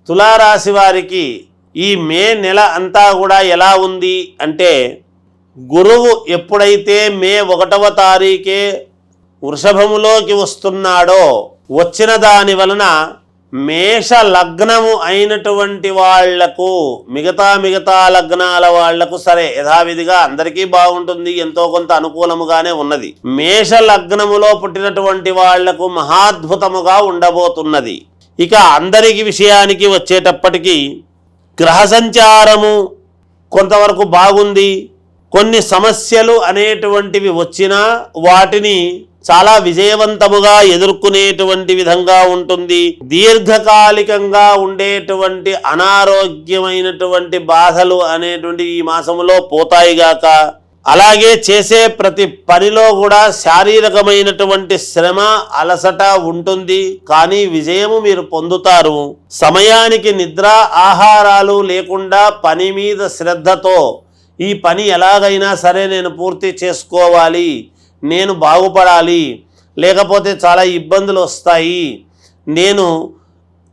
తులారాశి వారికి ఈ మే నెల అంతా కూడా ఎలా ఉంది అంటే, గురువు ఎప్పుడైతే మే 1వ తారీఖే వృషభములోకి వస్తున్నాడో, వచ్చిన దాని వలన మేష లగ్నము అయినటువంటి వాళ్లకు మిగతా లగ్నాల వాళ్లకు సరే యథావిధిగా అందరికీ బాగుంటుంది, ఎంతో కొంత అనుకూలముగానే ఉన్నది. మేష లగ్నములో పుట్టినటువంటి వాళ్లకు మహాద్భుతముగా ఉండబోతున్నది. ఇక అందరికి విషయానికి వచ్చేటప్పటికీ గ్రహ సంచారము కొంతవరకు బాగుంది. కొన్ని సమస్యలు అనేటువంటివి వచ్చినా వాటిని చాలా విజయవంతముగా ఎదుర్కొనేటువంటి విధంగా ఉంటుంది. దీర్ఘకాలికంగా ఉండేటువంటి అనారోగ్యమైనటువంటి బాధలు అనేటువంటి ఈ మాసములో పోతాయిగాక. అలాగే చేసే ప్రతి పనిలో కూడా శారీరకమైనటువంటి శ్రమ అలసట ఉంటుంది, కానీ విజయము మీరు పొందుతారు. సమయానికి నిద్ర ఆహారాలు లేకుండా పని మీద శ్రద్ధతో ఈ పని ఎలాగైనా సరే నేను పూర్తి చేసుకోవాలి, నేను బాగుపడాలి, లేకపోతే చాలా ఇబ్బందులు వస్తాయి, నేను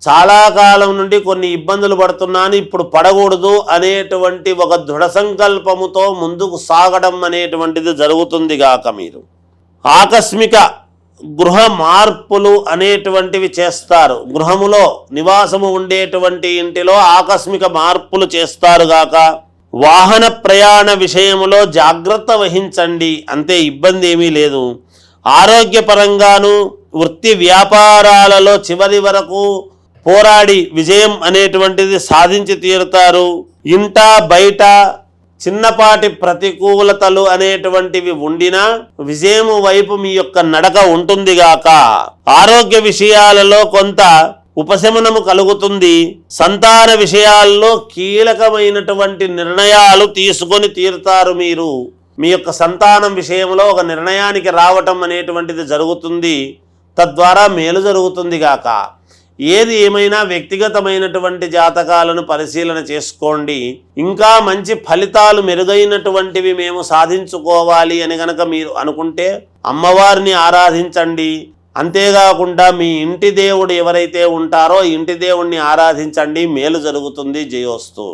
చాలా కాలం నుండి కొన్ని ఇబ్బందులు పడుతున్నాను, ఇప్పుడు పడకూడదు అనేటువంటి ఒక దృఢ సంకల్పముతో ముందుకు సాగడం అనేటువంటిది జరుగుతుంది గాక. మీరు ఆకస్మిక గృహ మార్పులు అనేటువంటివి చేస్తారు. గృహములో నివాసము ఉండేటువంటి ఇంటిలో ఆకస్మిక మార్పులు చేస్తారు గాక. వాహన ప్రయాణ విషయంలో జాగ్రత్త వహించండి, అంతే, ఇబ్బంది ఏమీ లేదు. ఆరోగ్యపరంగాను వృత్తి వ్యాపారాలలో చివరి వరకు పోరాడి విజయం అనేటువంటిది సాధించి తీరుతారు. ఇంట బయట చిన్నపాటి ప్రతికూలతలు అనేటువంటివి ఉండినా విజయము వైపు మీ యొక్క నడక ఉంటుందిగాక. ఆరోగ్య విషయాలలో కొంత ఉపశమనము కలుగుతుంది. సంతాన విషయాల్లో కీలకమైనటువంటి నిర్ణయాలు తీసుకొని తీరుతారు. మీరు మీ యొక్క సంతానం విషయంలో ఒక నిర్ణయానికి రావటం అనేటువంటిది జరుగుతుంది, తద్వారా మేలు జరుగుతుంది గాక. ఏది ఏమైనా వ్యక్తిగతమైనటువంటి జాతకాలను పరిశీలన చేసుకోండి. ఇంకా మంచి ఫలితాలు మెరుగైనటువంటివి మేము సాధించుకోవాలి అని గనక మీరు అనుకుంటే అమ్మవారిని ఆరాధించండి. అంతేకాకుండా మీ ఇంటి దేవుడు ఎవరైతే ఉంటారో ఇంటి దేవుణ్ణి ఆరాధించండి, మేలు జరుగుతుంది. జయోస్తు.